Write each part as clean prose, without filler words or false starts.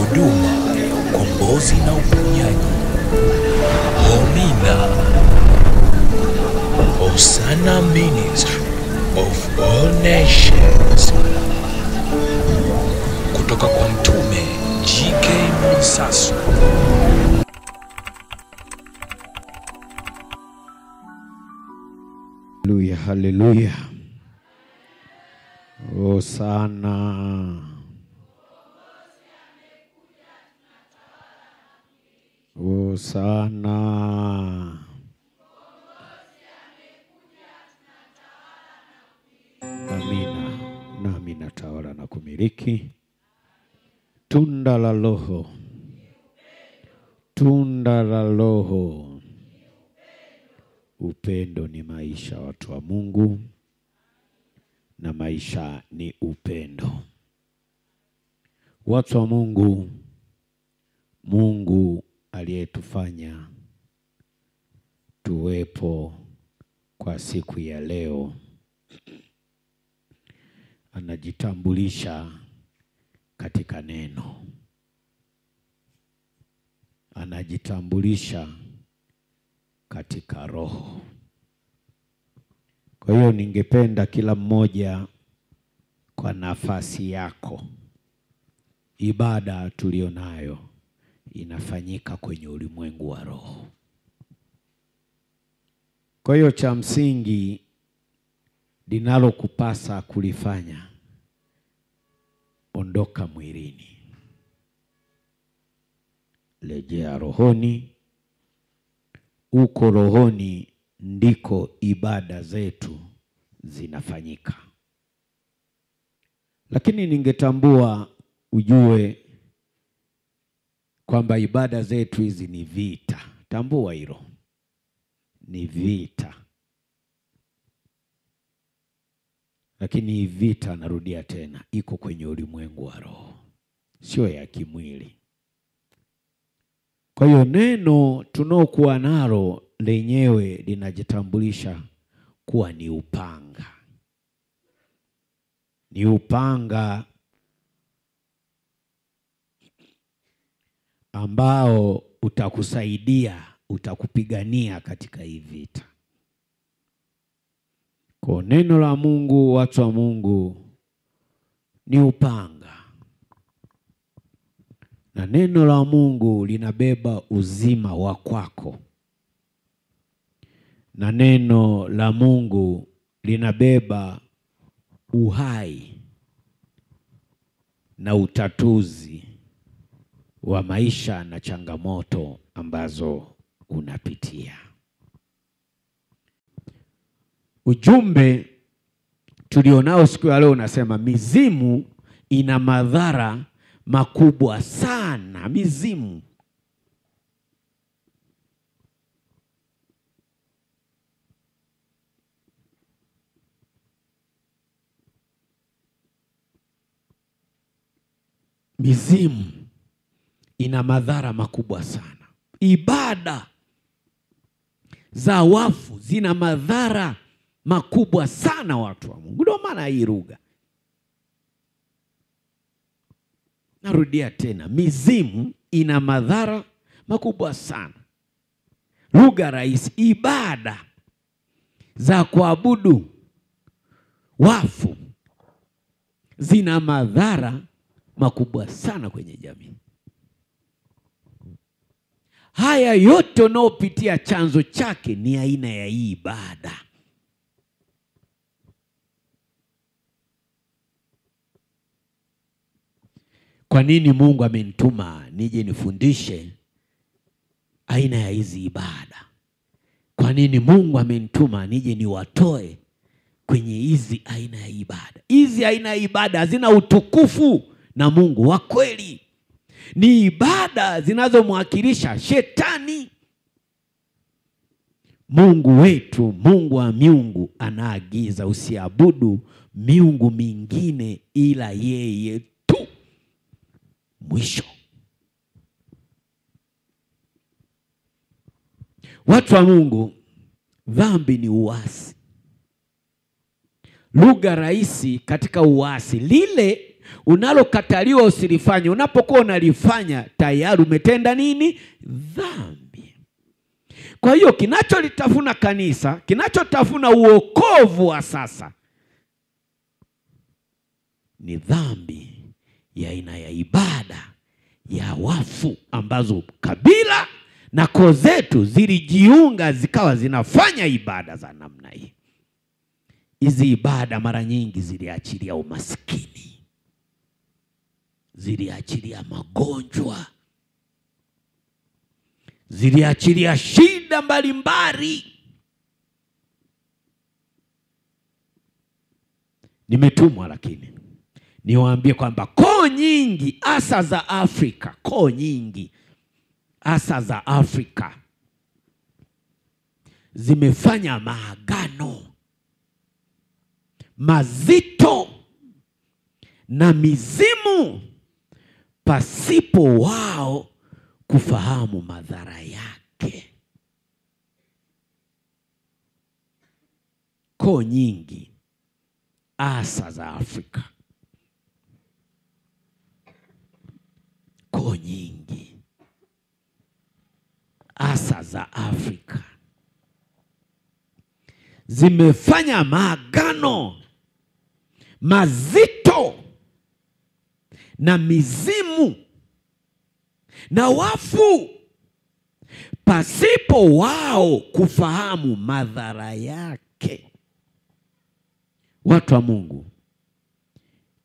huduma ya ukombozi na uponyaji. Homina Hosanna Ministry of All Nations, kutoka kwa Mtume G.K. Mwansasu. Haleluya, haleluya. Hosanna. Hosanna. Amina. Nami natawala na kumiliki. Tunda la Roho. Tunda la Roho. Upendo ni maisha, watu wa Mungu, na maisha ni upendo. Watu wa Mungu, Mungu aliyetufanya tuwepo kwa siku ya leo anajitambulisha katika neno. Anajitambulisha katika Roho. Kwa hiyo ningependa kila mmoja kwa nafasi yako, ibada tulionayo inafanyika kwenye ulimwengu wa Roho. Kwa hiyo cha msingi linalokupasa kulifanya, ondoka mwilini, rejea rohoni. Uko rohoni ndiko ibada zetu zinafanyika. Lakini ningetambua ujue kwamba ibada zetu hizi ni vita. Tambua hilo. Ni vita. Lakini hii vita, narudia tena, iko kwenye ulimwengu wa Roho, sio ya kimwili. Kwa hiyo neno tunaokuwa nalo lenyewe linajitambulisha kuwa ni upanga. Ni upanga ambao utakusaidia, utakupigania katika hii vita. Kwa neno la Mungu, watu wa Mungu, ni upanga. Na neno la Mungu linabeba uzima wa kwako. Na neno la Mungu linabeba uhai na utatuzi wa maisha na changamoto ambazo unapitia. Ujumbe tulionao siku ya leo unasema mizimu ina madhara makubwa sana. Mizimu. Mizimu ina madhara makubwa sana. Ibada za wafu zina madhara makubwa sana, watu wa Mungu. Ndio maana hii lugha, narudia tena, mizimu ina madhara makubwa sana. Lugha rahisi, ibada za kuabudu wafu zina madhara makubwa sana kwenye jamii. Haya yote unaopitia chanzo chake ni aina ya hii ibada. Kwa nini Mungu amenituma nije nifundishe aina ya hizi ibada? Kwa nini Mungu amenituma nije niwatoe kwenye hizi aina ya ibada? Hizi aina ya ibada hazina utukufu na Mungu wa kweli. Ni ibada zinazomwakilisha Shetani. Mungu wetu, Mungu wa miungu, anaagiza usiabudu miungu mingine ila yeye tu. Mwisho. Watu wa Mungu, dhambi ni uasi. Lugha rahisi katika uasi, lile unalokataliwa usilifanye, unapokuwa unalifanya tayari umetenda nini? Dhambi. Kwa hiyo kinacholitafuna kanisa, kinachotafuna uokovu wa sasa ni dhambi ya aina ya ibada ya wafu, ambazo kabila na koo zetu zilijiunga zikawa zinafanya ibada za namna hii. Hizi ibada mara nyingi ziliachilia umaskini, ziliachilia magonjwa, ziliachilia shida mbalimbali. Nimetumwa lakini niwaambie kwamba koo nyingi hasa za Afrika, koo nyingi hasa za Afrika zimefanya maagano mazito na mizimu pasipo wao kufahamu madhara yake. Koo nyingi hasa za Afrika, koo nyingi hasa za Afrika zimefanya maagano mazito na mizimu na wafu pasipo wao kufahamu madhara yake. Watu wa Mungu,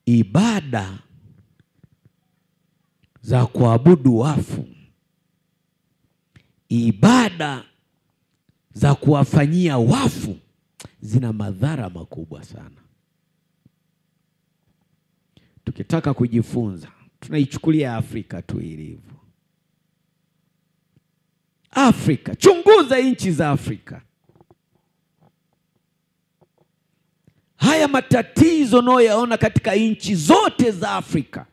ibada za kuabudu wafu, ibada za kuwafanyia wafu zina madhara makubwa sana. Tukitaka kujifunza, tunaichukulia Afrika tu ilivyo. Afrika, chunguza nchi za Afrika. Haya matatizo unayoyaona katika nchi zote za Afrika,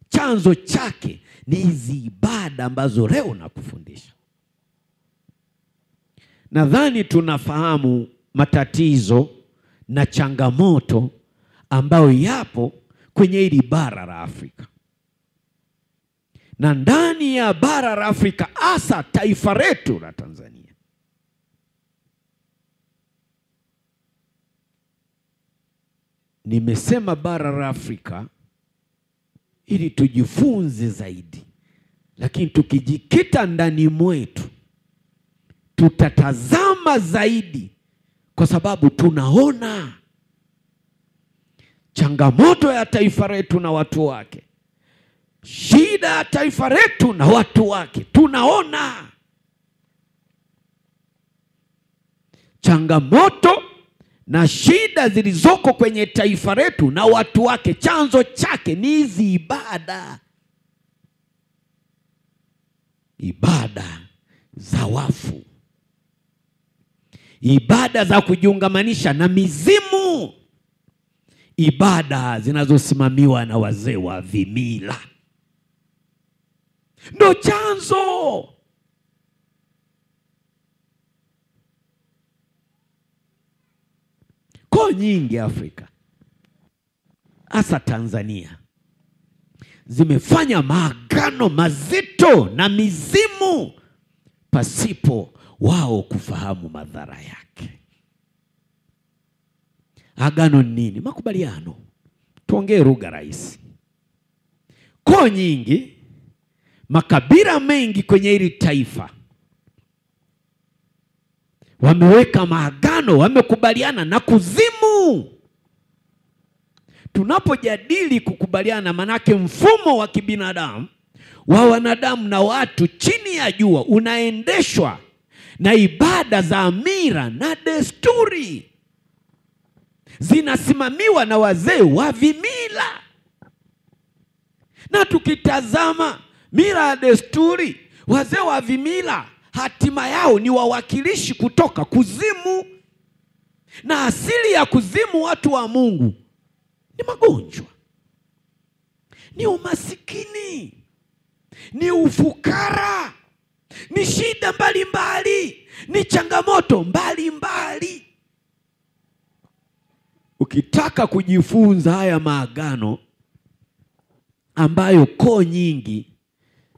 chanzo chake ni hizi ibada ambazo leo nakufundisha. Nadhani tunafahamu matatizo na changamoto ambayo yapo kwenye hili bara la Afrika. Na ndani ya bara la Afrika, hasa taifa letu la Tanzania. Nimesema bara la Afrika ili tujifunze zaidi, lakini tukijikita ndani mwetu tutatazama zaidi, kwa sababu tunaona changamoto ya taifa letu na watu wake, shida ya taifa letu na watu wake. Tunaona changamoto na shida zilizoko kwenye taifa letu na watu wake, chanzo chake ni hizi ibada, ibada za wafu, ibada za kujiungamanisha na mizimu, ibada zinazosimamiwa na wazee wa vimila. Ndo chanzo. Koo nyingi Afrika, hasa Tanzania, zimefanya maagano mazito na mizimu pasipo wao kufahamu madhara yake. Agano ni nini? Makubaliano. Tuongee lugha rahisi. Koo nyingi, makabila mengi kwenye hili taifa wameweka maagano, wamekubaliana na kuzimu. Tunapojadili kukubaliana, manake mfumo wa kibinadamu wa wanadamu na watu chini ya jua unaendeshwa na ibada za mila na desturi, zinasimamiwa na wazee wa vimila. Na tukitazama mila na desturi, wazee wa vimila hatima yao ni wawakilishi kutoka kuzimu. Na asili ya kuzimu, watu wa Mungu, ni magonjwa, ni umasikini, ni ufukara, ni shida mbalimbali, ni changamoto mbalimbali. Ukitaka kujifunza haya maagano, ambayo koo nyingi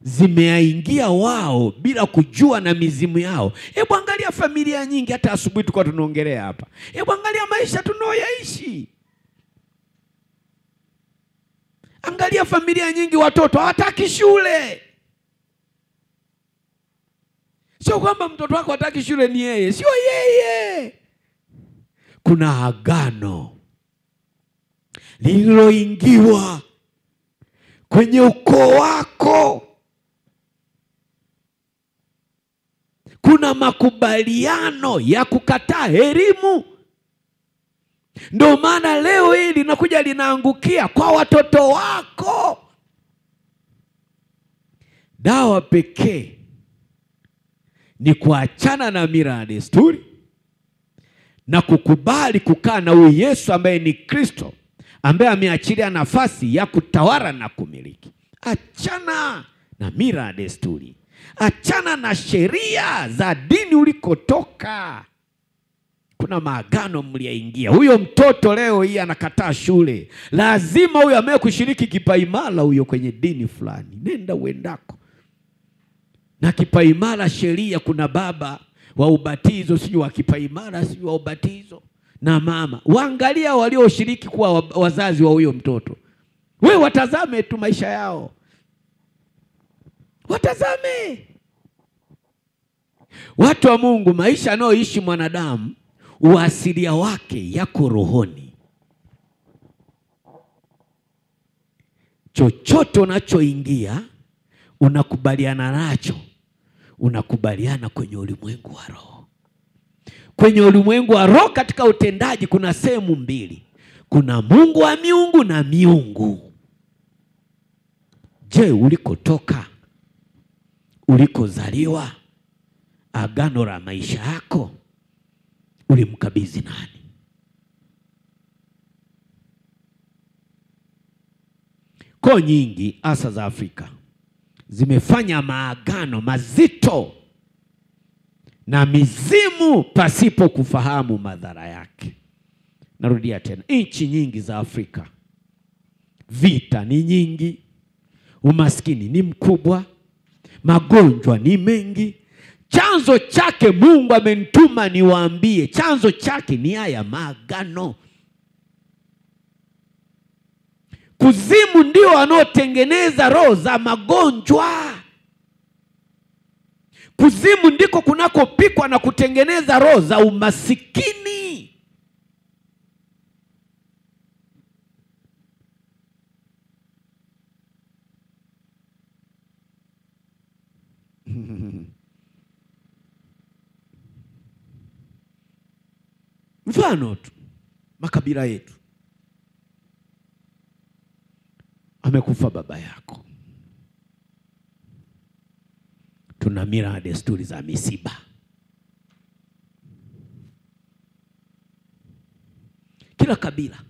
zimeaingia wao bila kujua na mizimu yao. Hebu angalia familia nyingi, hata asubuhi tulikuwa tunaongelea hapa. Hebu angalia maisha tunayoishi. Angalia familia nyingi, watoto hawataki shule. Sio kwamba mtoto wako hataki shule ni yeye, sio yeye. Kuna agano lililoingiwa kwenye ukoo wako. Kuna makubaliano ya kukataa elimu. Ndio maana leo hili linakuja linaangukia kwa watoto wako. Dawa pekee ni kuachana na mila na desturi na kukubali kukaa na huyu Yesu ambaye ni Kristo, ambaye ameachilia nafasi ya kutawala na kumiliki. Achana na mila na desturi. Achana na sheria za dini ulikotoka. Kuna maagano mliyaingia. Huyo mtoto leo hii anakataa shule. Lazima huyo ambaye kushiriki kipaimara huyo kwenye dini fulani. Nenda uendako. Na kipaimara sheria, kuna baba wa ubatizo, sio wa kipaimara, sio wa ubatizo, na mama. Waangalia walioshiriki kuwa wazazi wa huyo mtoto. Wewe watazame tu maisha yao. Watazame. Watu wa Mungu, maisha anayoishi mwanadamu, uasilia wake yako rohoni. Chochote unachoingia unakubaliana nacho, unakubaliana kwenye ulimwengu wa roho. Kwenye ulimwengu wa roho, katika utendaji kuna sehemu mbili. Kuna Mungu wa miungu na miungu. Je, ulikotoka, ulikozaliwa, agano la maisha yako ulimkabidhi nani? Koo nyingi hasa za Afrika zimefanya maagano mazito na mizimu pasipo kufahamu madhara yake. Narudia tena, nchi nyingi za Afrika vita ni nyingi, umaskini ni mkubwa, magonjwa ni mengi. Chanzo chake, Mungu amenituma niwaambie, chanzo chake ni haya maagano. Kuzimu ndio wanaotengeneza roho za magonjwa. Kuzimu ndiko kunakopikwa na kutengeneza roho za umasikini. Mfano tu, makabila yetu. Amekufa baba yako, tuna mila na desturi za misiba. Kila kabila,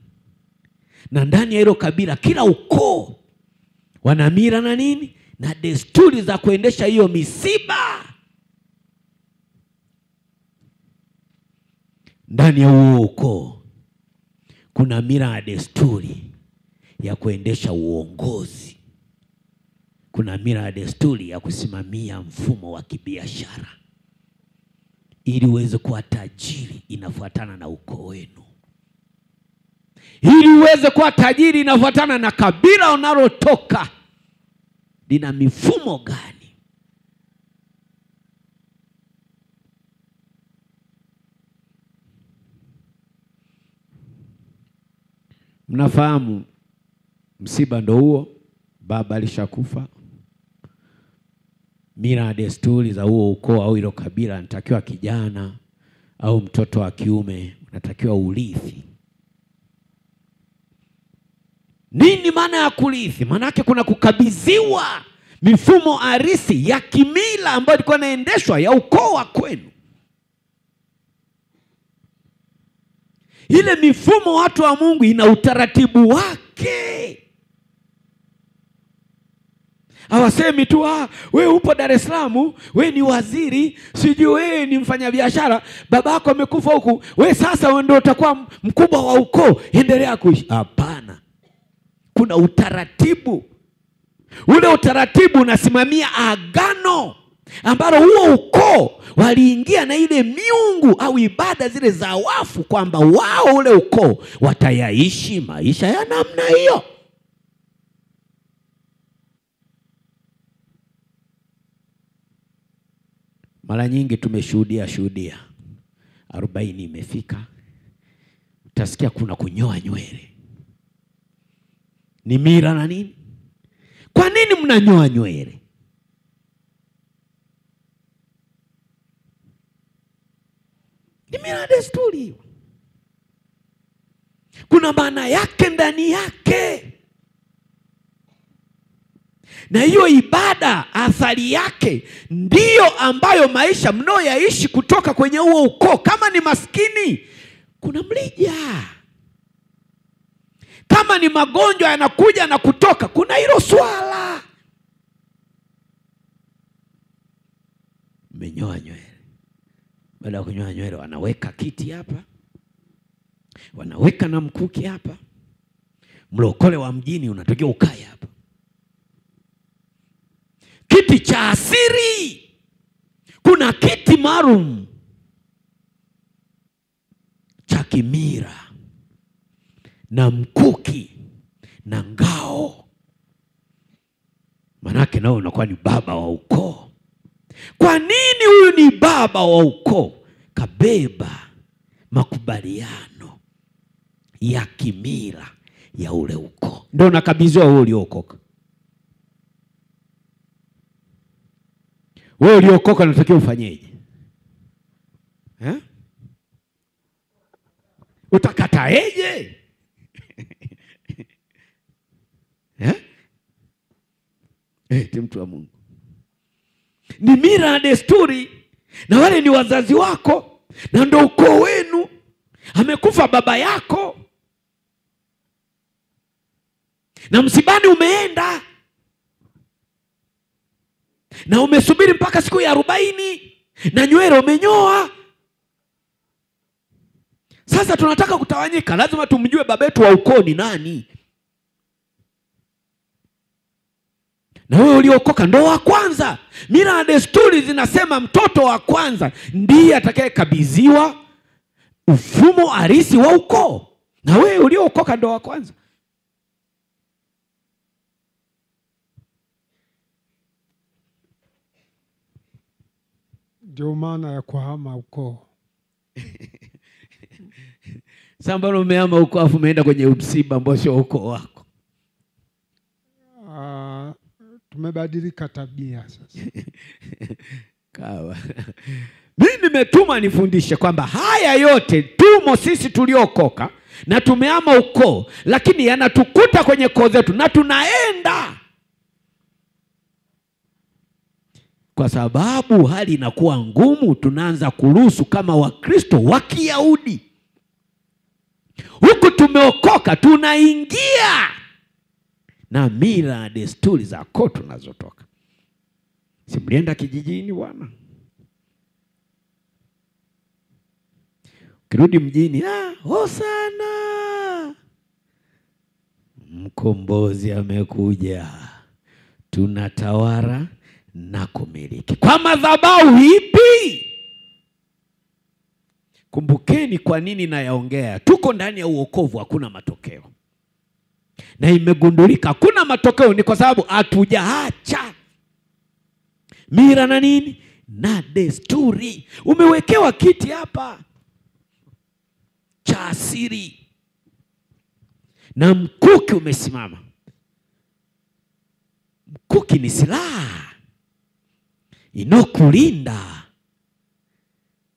na ndani ya hilo kabila kila ukoo wana mila na nini na desturi za kuendesha hiyo misiba. Ndani ya huo ukoo kuna mila na desturi ya kuendesha uongozi. Kuna mila na desturi ya kusimamia mfumo wa kibiashara. Ili uweze kuwa tajiri, inafuatana na ukoo wenu. Ili uweze kuwa tajiri, inafuatana na kabila unalotoka lina mifumo gani. Mnafahamu msiba ndo huo, baba alishakufa. Mila na desturi za huo ukoo au hilo kabila, anatakiwa kijana au mtoto wa kiume unatakiwa urithi. Nini maana ya kurithi? Maana yake kuna kukabidhiwa mifumo arisi ya kimila ambayo ilikuwa inaendeshwa ya ukoo wa kwenu. Ile mifumo, watu wa Mungu, ina utaratibu wake. Hawasemi tu wewe upo Dar es Salaam, wewe ni waziri, sijui wewe ni mfanyabiashara, baba yako amekufa huku, wewe sasa ndio utakuwa mkubwa wa ukoo, endelea kuishi. Hapana. Kuna utaratibu Ule utaratibu unasimamia agano ambalo huo ukoo waliingia na ile miungu au ibada zile za wafu, kwamba wao ule ukoo watayaishi maisha ya namna hiyo. Mara nyingi tumeshuhudia 40 imefika, utasikia kuna kunyoa nywele. Ni mira na nini? Kwa nini mnanyoa nywele? Ni mira desturi hiyo. Kuna maana yake ndani yake. Na hiyo ibada athari yake ndiyo ambayo maisha mnayoyaishi kutoka kwenye huo ukoo. Kama ni maskini, kuna mlija. Kama ni magonjwa yanakuja na kutoka, kuna hilo swala. Menyoa nywele. Baada ya kunyoa nywele, wanaweka kiti hapa, wanaweka na mkuki hapa. Mlokole wa mjini unatokea ukae hapa. Kiti cha asiri. Kuna kiti maalum cha kimira na mkuki na ngao. Manake nao unakuwa ni baba wa ukoo. Kwa nini huyu ni baba wa ukoo? Kabeba makubaliano ya kimira ya ule ukoo. Ndio nakabidhiwa wewe uliokoka. Wewe uliokoka unatakiwa ufanyeje? Utakataeje? Mtu wa Mungu. Ni mira na desturi, na wale ni wazazi wako, na ndio ukoo wenu. Amekufa baba yako, na msibani umeenda, na umesubiri mpaka siku ya 40, na nywele umenyoa. Sasa tunataka kutawanyika, lazima tumjue babetu wa ukoo ni nani. Na wewe uliokoka ndo wa kwanza. Mila na desturi zinasema mtoto wa kwanza ndiye atakayekabidhiwa ufumo halisi wa ukoo. Na wewe uliokoka ndo wa kwanza. Ndio maana ya kuhama ukoo. Sambalo umehama ukoo afu umeenda kwenye msiba ambao sio ukoo wako. Tumebadilika tabia sasa. Kawa. Mimi nimetuma nifundishe kwamba haya yote tumo sisi tuliokoka na tumehama ukoo, lakini yanatukuta kwenye koo zetu na tunaenda. Kwa sababu hali inakuwa ngumu, tunaanza kuruhusu kama Wakristo wa Kiyahudi. Huku tumeokoka, tunaingia na mila na desturi za koo tunazotoka. Si mlienda kijijini bwana? Kirudi mjini, hosana, mkombozi amekuja, tunatawala na kumiliki. Kwa madhabahu ipi? Kumbukeni kwa nini nayaongea. Tuko ndani ya uokovu, hakuna matokeo. Na imegundulika hakuna matokeo ni kwa sababu hatujaacha mila na nini na desturi. Umewekewa kiti hapa cha asiri na mkuki umesimama. Mkuki ni silaha inokulinda,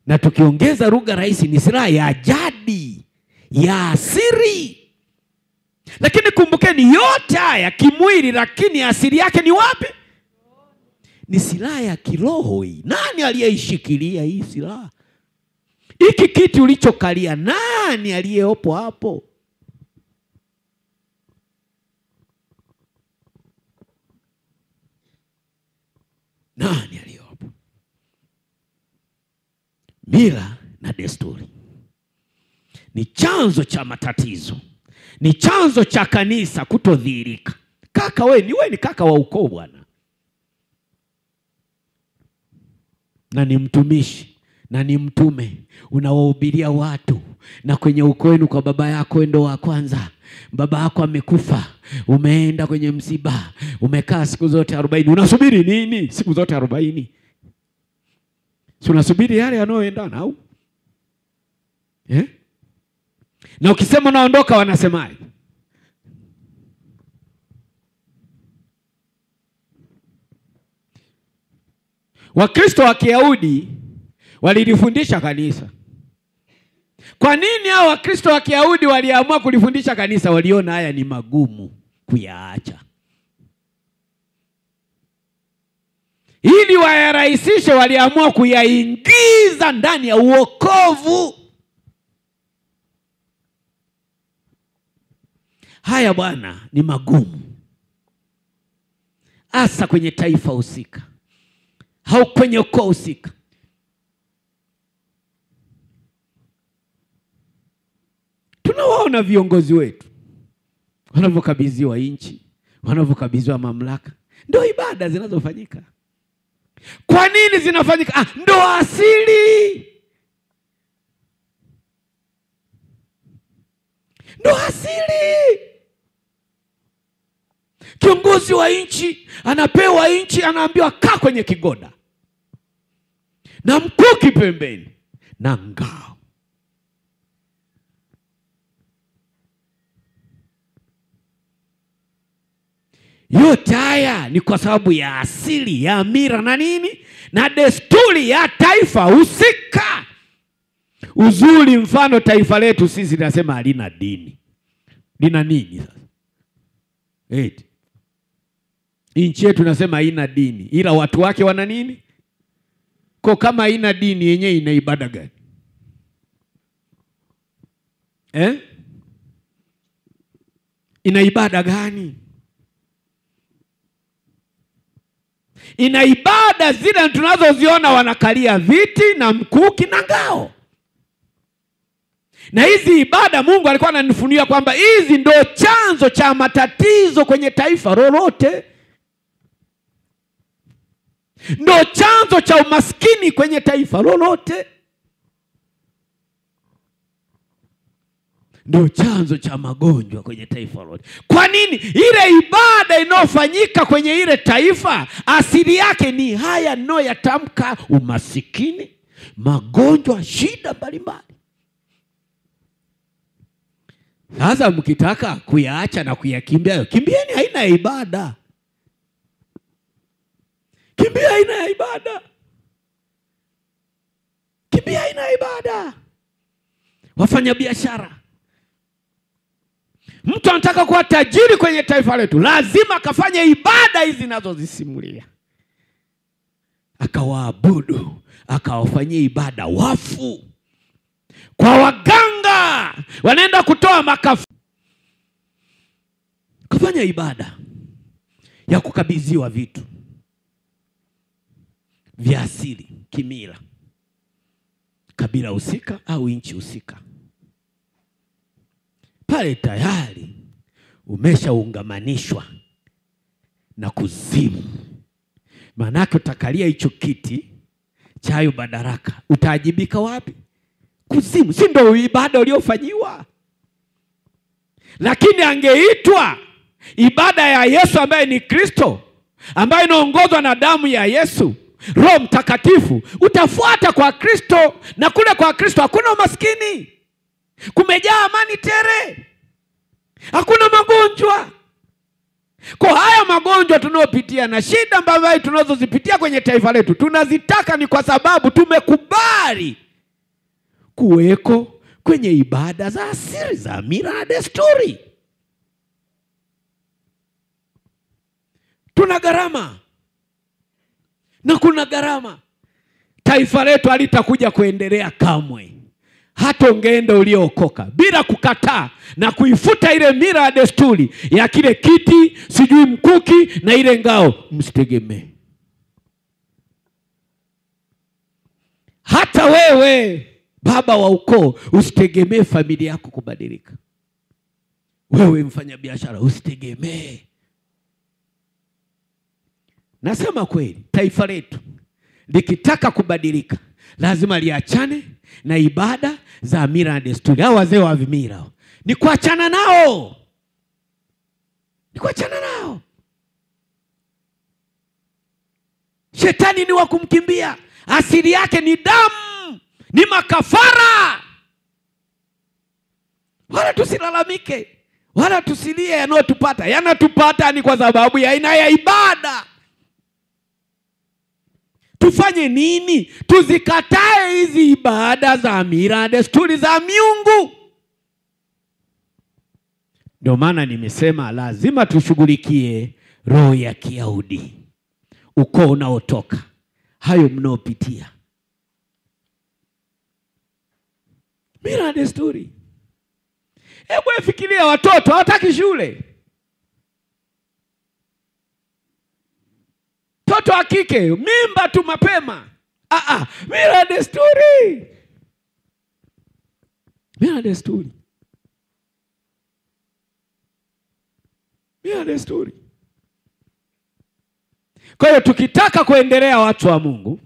na tukiongeza lugha rahisi ni silaha ya jadi ya asiri. Lakini kumbukeni yote haya kimwili, lakini asili yake ni wapi? Ni silaha ya kiroho hii. Nani aliyeishikilia hii silaha? Hiki kiti ulichokalia, nani aliyeopo hapo? Nani aliyeopo? Mila na desturi ni chanzo cha matatizo, ni chanzo cha kanisa kutodhihirika Kaka wewe ni kaka wa ukoo bwana, na ni mtumishi na ni mtume, unawahubiria watu, na kwenye ukoo wenu kwa baba yako ndo wa kwanza, baba yako amekufa, umeenda kwenye msiba, umekaa siku zote 40. Unasubiri nini siku zote 40? Si unasubiri yale yanayoendana au? Na ukisema unaondoka wanasemaje? Wakristo wa Kiyahudi walilifundisha kanisa. Kwa nini hao Wakristo wa Kiyahudi waliamua kulifundisha kanisa? Waliona haya ni magumu kuyaacha. Ili wayarahisishe, waliamua kuyaingiza ndani ya uokovu. Haya bwana ni magumu, hasa kwenye taifa husika au kwenye ukoo husika. Tunawaona viongozi wetu wanavyokabidhiwa nchi, wanavyokabidhiwa mamlaka, ndio ibada zinazofanyika. Kwa nini zinafanyika? Ndio asili. Ndio asili. Kiongozi wa nchi anapewa nchi, anaambiwa kaa kwenye kigoda na mkuki pembeni na ngao. Yote haya ni kwa sababu ya asili ya mira na nini na desturi ya taifa husika. Uzuri, mfano taifa letu sisi nasema halina dini. Lina nini sasa? Nchi yetu nasema haina dini, ila watu wake wana nini? Kwa kama haina dini, yenyewe ina ibada gani? Ina ibada gani? Ina ibada zile tunazoziona, wanakalia viti na mkuki na ngao. Na hizi ibada Mungu alikuwa ananifunulia kwamba hizi ndio chanzo cha matatizo kwenye taifa lolote. Ndio chanzo cha umaskini kwenye taifa lolote. Ndio chanzo cha magonjwa kwenye taifa lolote. Kwa nini? Ile ibada inayofanyika kwenye ile taifa asili yake ni haya ninayoyatamka: umasikini, magonjwa, shida mbalimbali. Sasa mkitaka kuyaacha na kuyakimbia, kimbieni aina ya ibada. Kimbia aina ya ibada. Kimbia aina ya ibada. Wafanya biashara, mtu anataka kuwa tajiri kwenye taifa letu, lazima akafanye ibada hizi nazozisimulia, akawaabudu, akawafanyia ibada wafu. Kwa waganga wanaenda kutoa makafu, kufanya ibada ya kukabidhiwa vitu vya asili kimila, kabila husika au nchi husika. Pale tayari umeshaungamanishwa na kuzimu. Maanake utakalia hicho kiti cha hayo madaraka, utaajibika wapi? Kuzimu. Si ndio ibada uliofanyiwa? Lakini angeitwa ibada ya Yesu ambaye ni Kristo, ambaye inaongozwa na damu ya Yesu, Roho Mtakatifu, utafuata kwa Kristo, na kule kwa Kristo hakuna umaskini. Kumejaa amani tele. Hakuna magonjwa. Kwa haya magonjwa tunayopitia na shida ambazo tunazozipitia kwenye taifa letu, tunazitaka ni kwa sababu tumekubali kuweko kwenye ibada za asili za mila na desturi. Tuna gharama. Na kuna gharama. Taifa letu halitakuja kuendelea kamwe hata ungeenda uliokoka bila kukataa na kuifuta ile mila ya desturi ya kile kiti, sijui mkuki na ile ngao. Msitegemee. Hata wewe baba wa ukoo usitegemee familia yako kubadilika. Wewe mfanya biashara usitegemee Nasema kweli, taifa letu likitaka kubadilika lazima liachane na ibada za mila na desturi. Hao wazee wa vimila ni kuachana nao, ni kuachana nao. Shetani ni wa kumkimbia, asili yake ni damu, ni makafara. Wala tusilalamike, wala tusilie yanayotupata. Yanatupata ni kwa sababu ya aina ya ibada. Tufanye nini? Tuzikatae hizi ibada za mila na desturi za miungu. Ndio maana nimesema lazima tushughulikie roho ya Kiyahudi, ukoo unaotoka, hayo mnaopitia mila na desturi. Hebu fikiria, watoto hawataki shule. Mtoto wa kike mimba tu mapema. Mila na desturi, mila na desturi, mila na desturi. Kwa hiyo tukitaka kuendelea watu wa Mungu,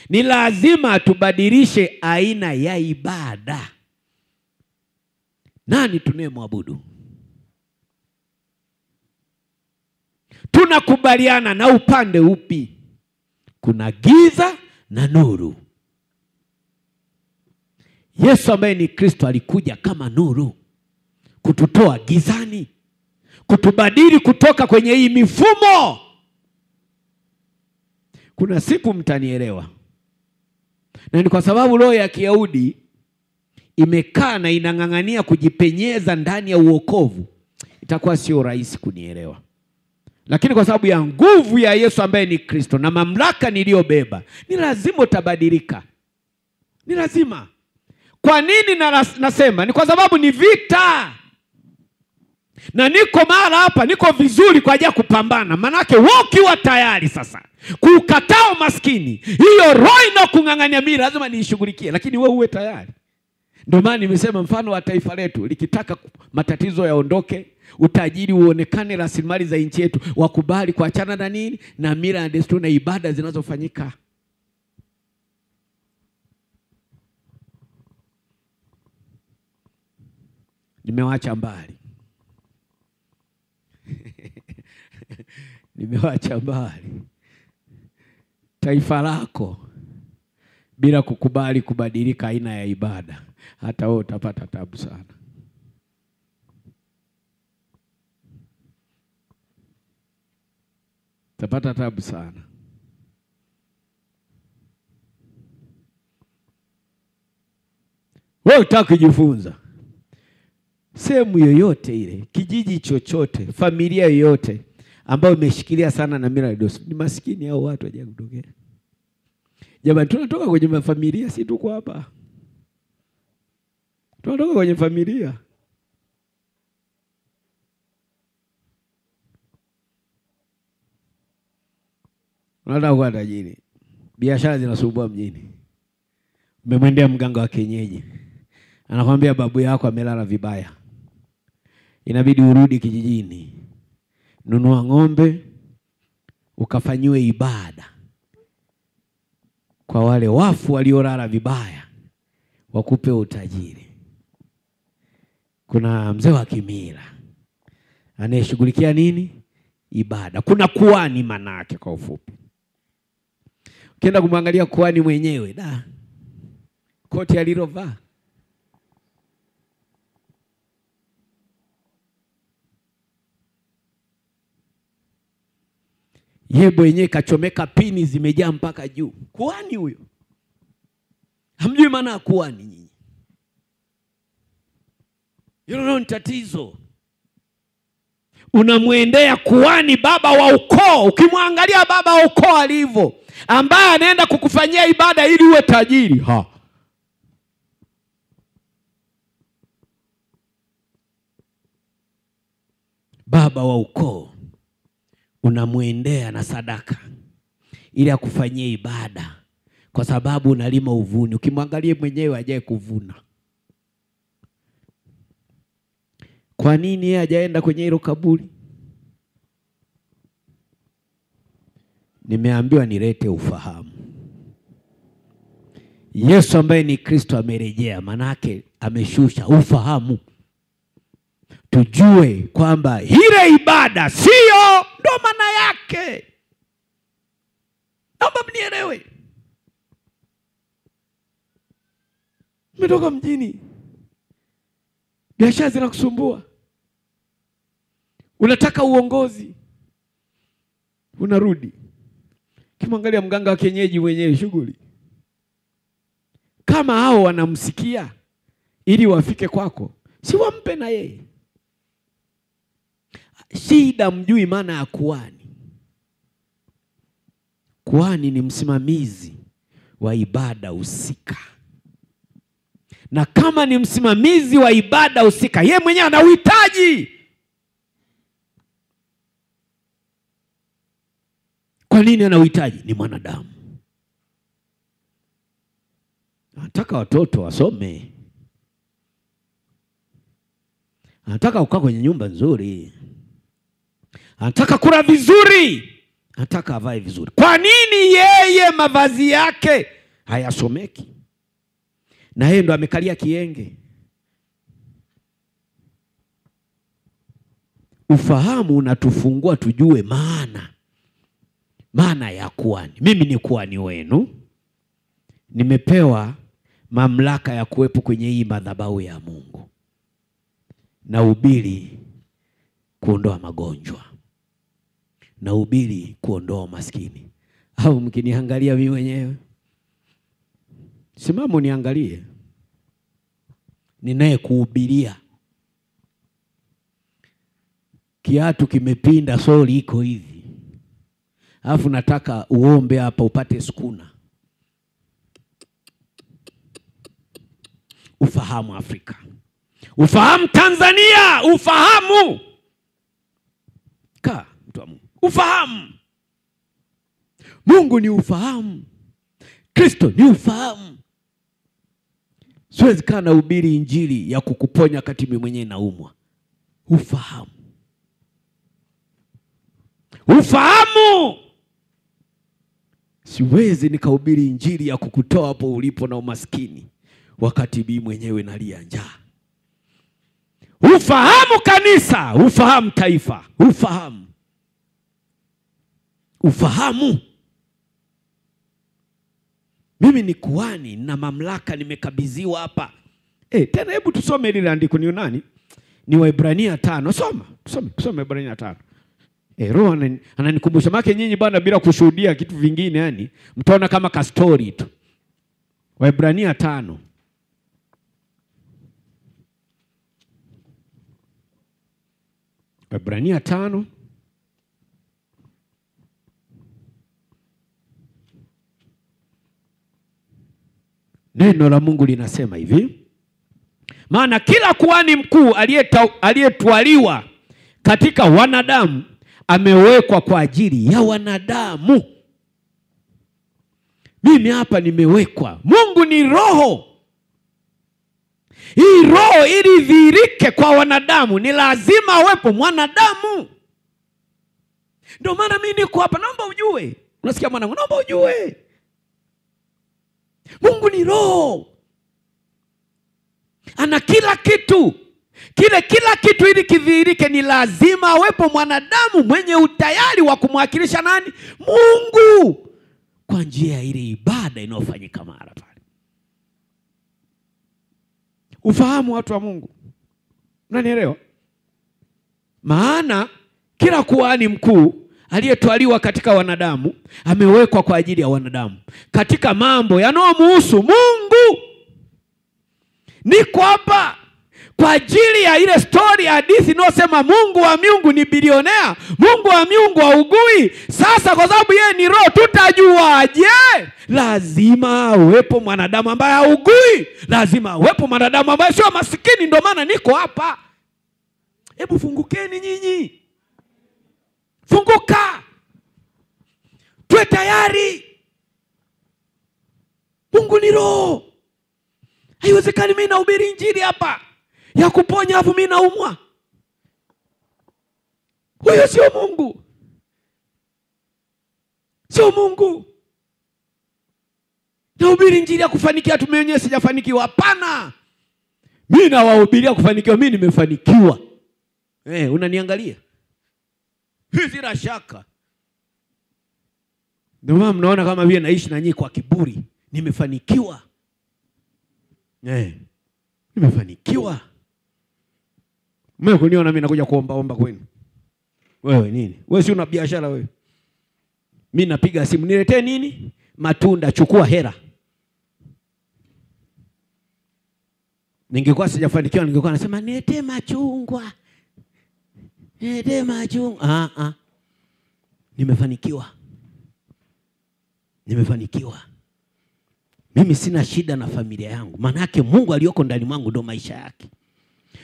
ni lazima tubadilishe aina ya ibada. Nani tunayemwabudu? Tunakubaliana na upande upi? Kuna giza na nuru. Yesu ambaye ni Kristo alikuja kama nuru kututoa gizani, kutubadili kutoka kwenye hii mifumo. Kuna siku mtanielewa. Na ni kwa sababu roho ya Kiyahudi imekaa na inang'ang'ania kujipenyeza ndani ya uokovu, itakuwa sio rahisi kunielewa. Lakini kwa sababu ya nguvu ya Yesu ambaye ni Kristo na mamlaka niliyobeba, ni lazima utabadilika. Ni lazima. Kwa nini nasema? Ni kwa sababu ni vita. Na niko mara hapa, niko vizuri kwa ajili ya kupambana. Manake wewe ukiwa tayari sasa kukataa maskini, hiyo roho inakung'ang'ania mimi lazima niishughulikie, lakini wewe uwe tayari. Ndio maana nimesema mfano wa taifa letu likitaka matatizo yaondoke, utajiri uonekane, rasilimali za nchi yetu, wakubali kuachana na nini? Na mila na desturi na ibada zinazofanyika. Nimewacha mbali. Nimewacha mbali taifa lako bila kukubali kubadilika aina ya ibada. Hata wewe utapata tabu sana. Utapata tabu sana. Wewe utaki kujifunza. Sehemu yoyote ile, kijiji chochote, familia yoyote ambayo imeshikilia sana na mila na desturi, ni maskini hao watu waje kutokea. Jamani, tunatoka kwenye mafamilia, si tuko hapa. Tunatoka kwenye familia. Unataka kuwa tajiri, biashara zinasumbua mjini. Umemwendea mganga wa kienyeji, anakuambia babu yako amelala vibaya, inabidi urudi kijijini, nunua ng'ombe ukafanyiwe ibada kwa wale wafu waliolala vibaya, wakupe utajiri. Kuna mzee wa kimila anayeshughulikia nini? Ibada. Kuna kuhani manake kwa ufupi. Ukienda kumwangalia kuhani mwenyewe, koti alilovaa, yebo yenyewe kachomeka, pini zimejaa mpaka juu. Kuhani huyo. Hamjui maana ya kuhani nyinyi. Hilo ni tatizo. Unamwendea kuhani, baba wa ukoo. Ukimwangalia baba wa ukoo alivyo, ambaye anaenda kukufanyia ibada ili uwe tajiri. Baba wa ukoo unamwendea na sadaka ili akufanyie ibada, kwa sababu unalima uvuni. Ukimwangalia mwenyewe hajaye kuvuna. Kwa nini yeye hajaenda kwenye hilo kaburi? Nimeambiwa nilete ufahamu. Yesu ambaye ni Kristo amerejea, manake ameshusha ufahamu. Tujue kwamba ile ibada sio ndo maana yake. Naomba mnielewe. Umetoka mjini, biashara zinakusumbua, unataka uongozi, unarudi kimwangalia mganga wa kienyeji mwenyewe shughuli. Kama hao wanamsikia ili wafike kwako, si wampe na yeye. Shida mjui maana ya kuhani. Kuhani ni msimamizi wa ibada husika. Na kama ni msimamizi wa ibada husika, yeye mwenyewe ana uhitaji. Kwa nini ana uhitaji? Ni mwanadamu. Anataka watoto wasome. Anataka kukaa kwenye nyumba nzuri. Anataka kula vizuri. Anataka avae vizuri. Kwa nini yeye mavazi yake hayasomeki? Na yeye ndo amekalia kienge. Ufahamu unatufungua tujue maana ya kuhani. Mimi ni kuhani wenu. Nimepewa mamlaka ya kuwepo kwenye hii madhabahu ya Mungu. Na ubiri kuondoa magonjwa. Na ubiri kuondoa umaskini. Au mkiniangalia mimi mwenyewe, simama niangalie. Ninaye kuhubiria. Kiatu kimepinda, soli iko hivi. Alafu nataka uombe hapa upate sukuna. Ufahamu Afrika. Ufahamu Tanzania. Ufahamu. Mtu wa Mungu. Ufahamu. Mungu ni ufahamu. Kristo ni ufahamu. Siwezi kaa na hubiri injili ya kukuponya kati mimi mwenyewe naumwa. Ufahamu. Ufahamu. Siwezi nikahubiri injili ya kukutoa hapo ulipo na umaskini wakati mimi mwenyewe nalia njaa. Ufahamu kanisa, ufahamu taifa, ufahamu. Ufahamu. Mimi ni kuhani na mamlaka nimekabidhiwa hapa. Tena hebu tusome lile andiko ni nani? Ni Waebrania 5. Tusome Waebrania 5. Roho ananikumbusha make nyinyi bwana bila kushuhudia kitu vingine yani mtaona kama ka story tu. Waebrania 5. Waebrania 5. Neno la Mungu linasema hivi. Maana kila kuhani mkuu aliyetwaliwa katika wanadamu amewekwa kwa ajili ya wanadamu. Mimi hapa nimewekwa. Mungu ni roho. Hii roho ili dhihirike kwa wanadamu ni lazima awepo mwanadamu. Ndio maana mimi niko hapa, naomba ujue. Unasikia mwanangu, naomba ujue. Mungu ni roho. Ana kila kitu. Kila kitu ili kidhihirike ni lazima awepo mwanadamu mwenye utayari wa kumwakilisha nani? Mungu. Kwa njia ya ile ibada inayofanyika mara pale. Ufahamu watu wa Mungu. Unanielewa? Maana kila kuhani mkuu aliyetwaliwa katika wanadamu amewekwa kwa ajili ya wanadamu katika mambo yanayomhusu Mungu. Niko hapa kwa ajili ya ile story hadithi inayosema Mungu wa miungu ni bilionea, Mungu wa miungu haugui. Sasa kwa sababu yeye ni roho, tutajuaje? Lazima awepo mwanadamu ambaye haugui. Lazima awepo mwanadamu ambaye sio masikini. Ndio maana niko hapa. Hebu fungukeni nyinyi. Funguka. Tuwe tayari. Mungu ni roho. Haiwezekani mimi nahubiri injili hapa ya kuponya afu mimi naumwa. Huyo sio Mungu. sio Mungu. Nahubiri injili ya kufanikiwa, tumeonyesha sijafanikiwa. Hapana. Mimi nawahubiria kufanikiwa, mimi nimefanikiwa. Unaniangalia? Bila shaka. Ndio maana mnaona kama vile naishi na nyinyi kwa kiburi. Nimefanikiwa. Nimefanikiwa. Mimi kuniona mimi nakuja kuomba kwenu. Wewe nini? Wewe si una biashara wewe? Mimi napiga simu, niletee nini? Matunda, chukua hela. Ningekuwa sijafanikiwa ningekuwa nasema niletee machungwa. Niletee machungwa. Nimefanikiwa. Nimefanikiwa. Mimi sina shida na familia yangu. Maana yake Mungu aliyoko ndani mwangu ndio maisha yake.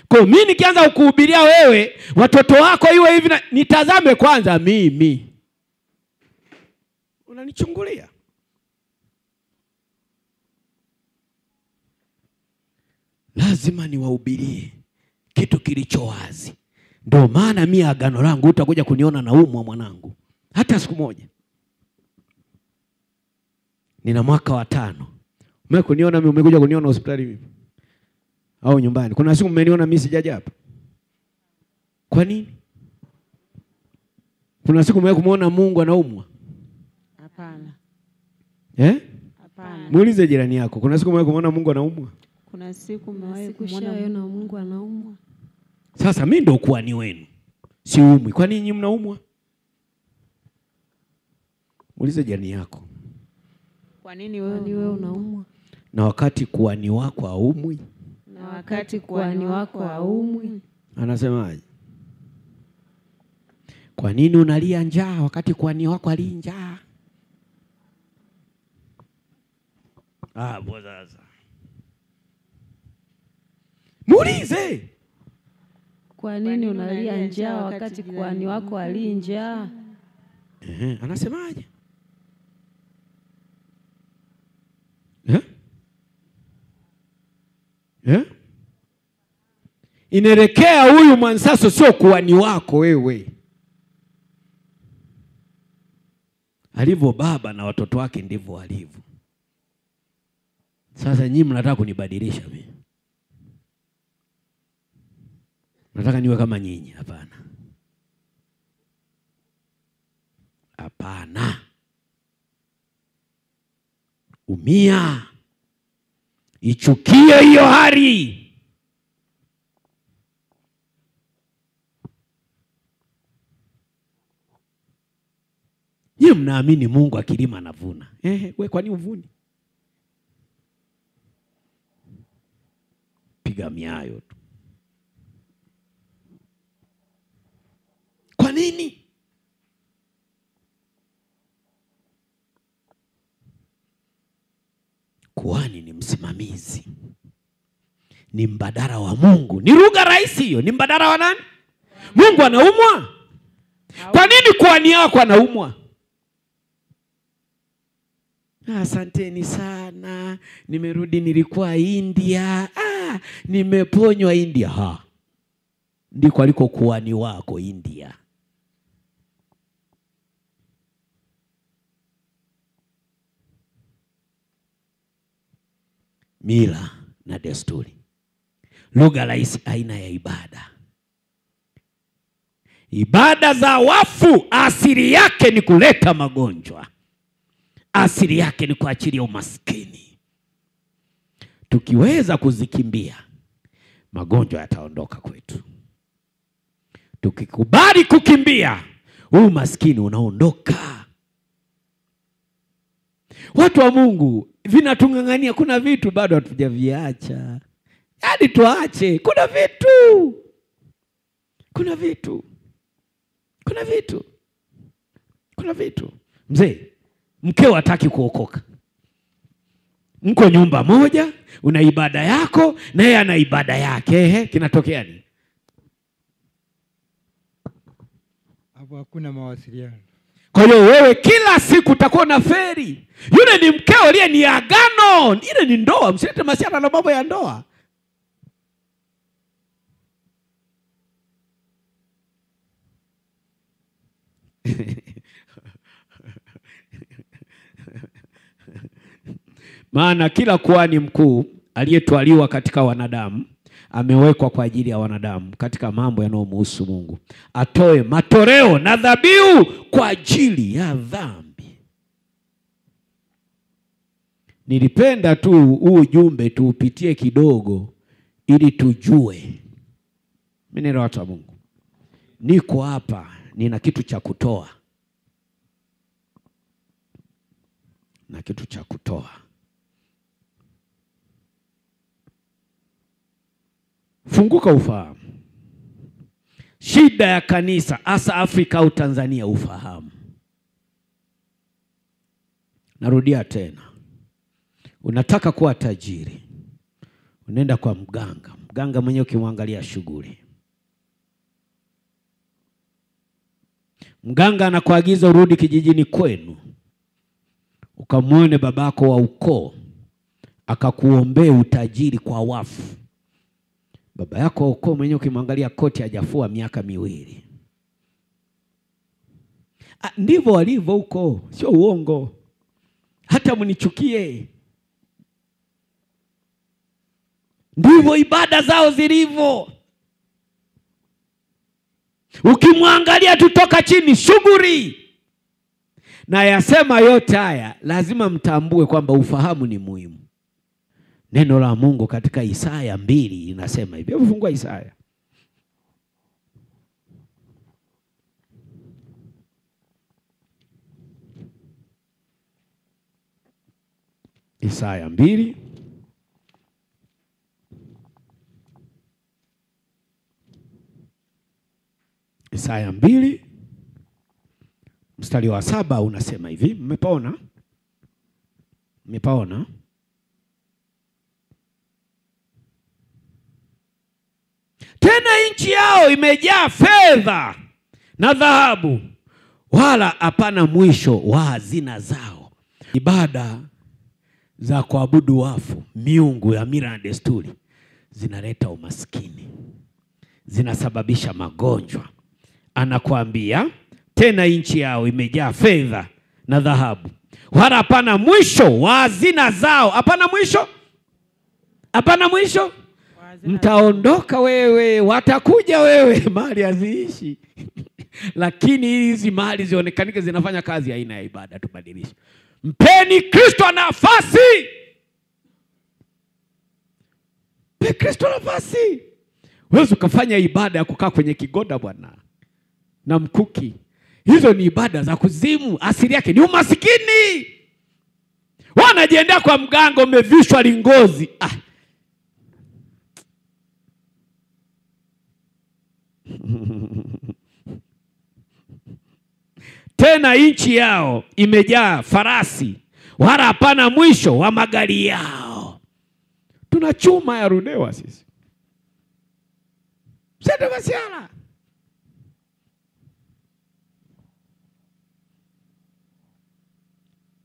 Kwa mimi nikianza kukuhubiria wewe, watoto wako iwe hivi, nitazame kwanza mimi. Unanichungulia. Lazima niwahubirie kitu kilicho wazi. Ndio maana mimi agano langu utakuja kuniona naumwa mwanangu. Hata siku moja. Nina mwaka wa 5. Umekuniona mimi, umekuja kuniona hospitali mimi au nyumbani? Kuna siku mmeniona mimi sijaja hapa? Kwa nini? Kuna siku mmekumuona Mungu anaumwa? Hapana. Hapana. Muulize jirani yako, kuna siku mmekumuona Mungu anaumwa? Kuna siku mmewahi kumuona Mungu anaumwa? Sasa mimi ndio kuhani wenu. Siumwi. Kwa nini nyinyi mnaumwa? Muulize jirani yako. Kwa nini wewe unaumwa? Na wakati kuhani wako haumwi? Na wakati kuhani wako haumwi? Anasemaje? Kwa nini unalia njaa wakati kuhani wako ali njaa? Sasa. Muulize. Kwa nini unalia njaa wakati kuhani wako ali njaa? Anasemaje? Inaelekea huyu Mwansaso sio kuhani wako wewe. Alivyo baba na watoto wake ndivyo alivyo. Sasa nyinyi mnataka kunibadilisha mimi. Nataka niwe kama nyinyi? Hapana. Hapana. Umia. Ichukie hiyo hali. Nyinyi mnaamini Mungu akilima anavuna. Wewe kwa nini uvuni? Piga miayo tu. Kwa nini? Kuhani ni msimamizi. Ni mbadala wa Mungu. Ni lugha rahisi hiyo. Ni mbadala wa nani? Mungu anaumwa? Kwa nini kuhani wako anaumwa? Asanteni sana. Nimerudi, nilikuwa India. Nimeponywa India. Ndiko aliko kuhani wako India. Mila na desturi. Lugha rahisi, aina ya ibada. Ibada za wafu asili yake ni kuleta magonjwa. Asili yake ni kuachilia umaskini. Tukiweza kuzikimbia, magonjwa yataondoka kwetu. Tukikubali kukimbia, umaskini unaondoka. Watu wa Mungu, vinatungangania, kuna vitu bado hatujaviacha. Yaani tuache, kuna vitu. Kuna vitu. Kuna vitu. Kuna vitu. Mzee, mkeo hataki kuokoka. Mko nyumba moja, una ibada yako na yeye ana ibada yake. Kinatokea nini? Hapo hakuna mawasiliano. Kwa hiyo wewe kila siku utakuwa na feri. Yule ni mkeo, ile ni agano. Ile ni ndoa. Msilete masiara na mambo ya ndoa. Maana kila kuhani mkuu aliyetwaliwa katika wanadamu amewekwa kwa ajili ya wanadamu katika mambo yanayomhusu Mungu, atoe matoleo na dhabihu kwa ajili ya dhambi. Nilipenda tu huu ujumbe tuupitie kidogo ili tujue. Mimi ni watu wa Mungu. Niko hapa, nina kitu cha kutoa. Na kitu cha kutoa. Funguka ufahamu. Shida ya kanisa hasa Afrika au Tanzania, ufahamu. Narudia tena. Unataka kuwa tajiri, unaenda kwa mganga. Mganga mwenyewe ukimwangalia shughuli. Mganga anakuagiza urudi kijijini kwenu, ukamwone babako wa ukoo, akakuombee utajiri kwa wafu. Baba yako wa ukoo mwenyewe ukimwangalia koti hajafua miaka 2. Ndivyo walivyo huko, sio uongo. Hata mnichukie, ndivyo ibada zao zilivyo. Ukimwangalia tutoka chini shughuli. Na yasema yote haya lazima mtambue kwamba ufahamu ni muhimu. Neno la Mungu katika Isaya 2 inasema hivi. Hebu fungua Isaya. Isaya 2. Isaya 2 mstari wa 7 unasema hivi. Mmepaona? Mmepaona? Tena nchi yao imejaa fedha na dhahabu, wala hapana mwisho wa hazina zao. Ibada za kuabudu wafu, miungu ya mila na desturi, zinaleta umaskini, zinasababisha magonjwa. Anakuambia tena nchi yao imejaa fedha na dhahabu, wala hapana mwisho wa hazina zao. Hapana mwisho? Hapana mwisho? Mtaondoka wewe, watakuja wewe, mali haziishi. Lakini hizi mali zionekanike zinafanya kazi aina ya ibada. Tubadilishe. Mpeni Kristo nafasi. Mpe Kristo nafasi. Wewe ukafanya ibada ya kukaa kwenye kigoda bwana na mkuki. Hizo ni ibada za kuzimu. Asili yake ni umasikini. Wanajiendea kwa mganga, umevishwa lingozi. Tena nchi yao imejaa farasi, wala hapana mwisho wa magari yao. Tunachuma ya rudewa sisi. Sasa wasiala.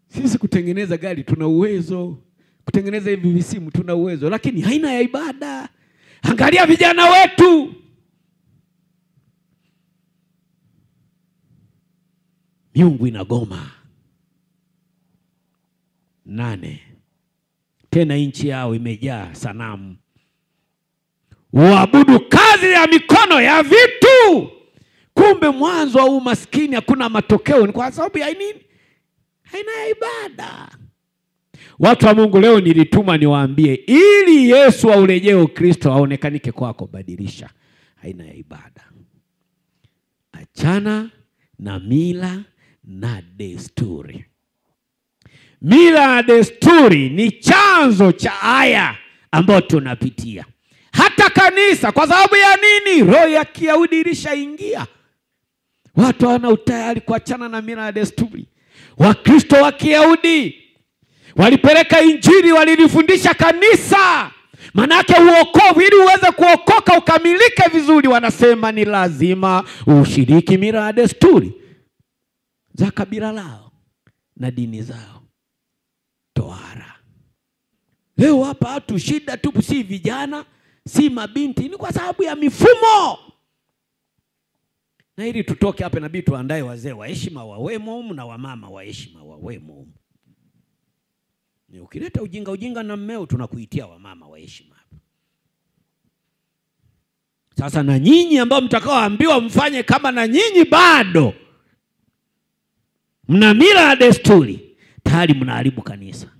Sisi kutengeneza gari tuna uwezo, kutengeneza hivi visimu tuna uwezo, lakini haina ya ibada. Angalia vijana wetu. Miungu inagoma. 8. Tena nchi yao imejaa sanamu, waabudu kazi ya mikono ya vitu. Kumbe mwanzo wa umaskini hakuna matokeo, ni kwa sababu ya nini? Haina ya ibada. Watu wa Mungu, leo nilituma niwaambie, ili Yesu aurejee Kristo aonekanike kwako, badilisha haina ya ibada. Achana na mila na desturi. Mila na desturi ni chanzo cha haya ambayo tunapitia. Hata kanisa, kwa sababu ya nini? Roho ya Kiyahudi ilishaingia. Watu hawana utayari kuachana na mila na desturi. Wakristo wa Kiyahudi walipeleka injili, walilifundisha kanisa. Manake uokovu, ili uweze kuokoka ukamilike vizuri, wanasema ni lazima ushiriki mila na desturi za kabila lao na dini zao. Tohara. Leo hapa watu shida tu, si vijana, si mabinti, ni kwa sababu ya mifumo. Na ili tutoke hapa inabidi tuandae wazee wa heshima wawemo humu na wamama wa heshima wawemo humu. Ukileta ujinga na mmeo tunakuitia wamama wa heshima hapa. Sasa na nyinyi ambao mtakaoambiwa mfanye kama na nyinyi bado mna mila na desturi, tayari mnaharibu kanisa.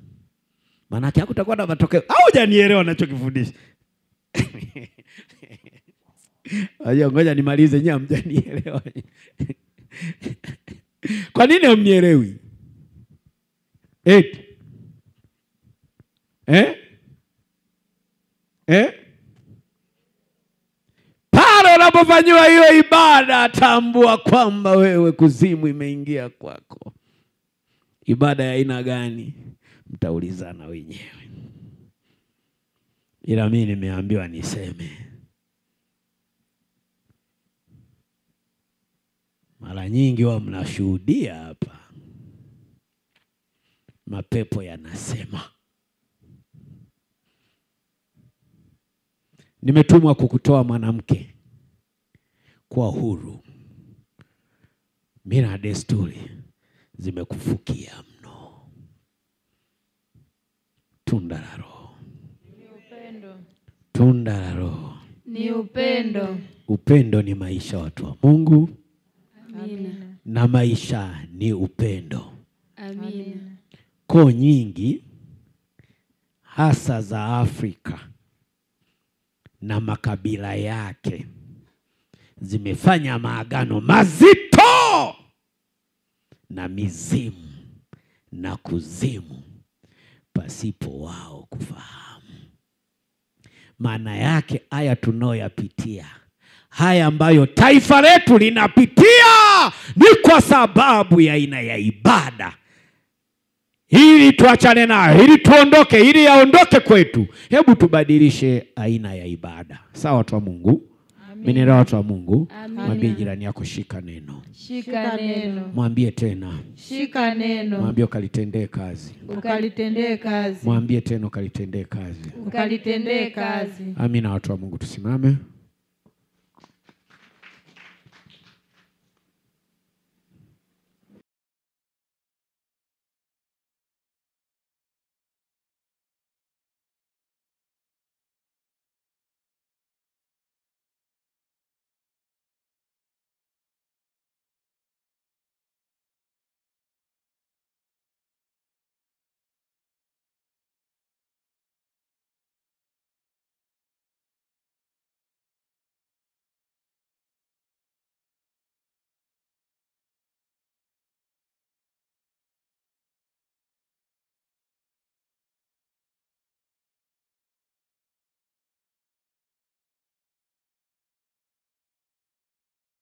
Maana yake hakutakuwa na matokeo. Au hujanielewa ninachokifundisha? Ngoja nimalize, nyinyi hamjanielewa. Kwa nini hamnielewi? Pale unapofanywa hiyo ibada, tambua kwamba wewe kuzimu imeingia kwako. Ibada ya aina gani? Mtaulizana wenyewe. Ila mimi nimeambiwa niseme. Mara nyingi wao mnashuhudia hapa, mapepo yanasema. Nimetumwa kukutoa mwanamke kwa huru. Mila na desturi zimekufukia mno. Tunda la Roho ni upendo. Tunda la Roho ni upendo. Upendo ni maisha, watu wa Mungu. Amina. Na maisha ni upendo. Amina. Koo nyingi hasa za Afrika na makabila yake zimefanya maagano mazito na mizimu na kuzimu pasipo wao kufahamu. Maana yake haya tunayoyapitia, haya ambayo taifa letu linapitia, ni kwa sababu ya aina ya ibada. Ili tuachane nayo, ili tuondoke, ili yaondoke kwetu, hebu tubadilishe aina ya ibada. Sawa watu wa Mungu? Mimi ni watu wa Mungu. Mwambie jirani yako shika neno. Shika neno. Mwambie tena. Shika neno. Mwambie ukalitendee kazi. Ukalitendee kazi. Mwambie tena ukalitendee kazi. Ukalitendee kazi. Amina watu wa Mungu, tusimame.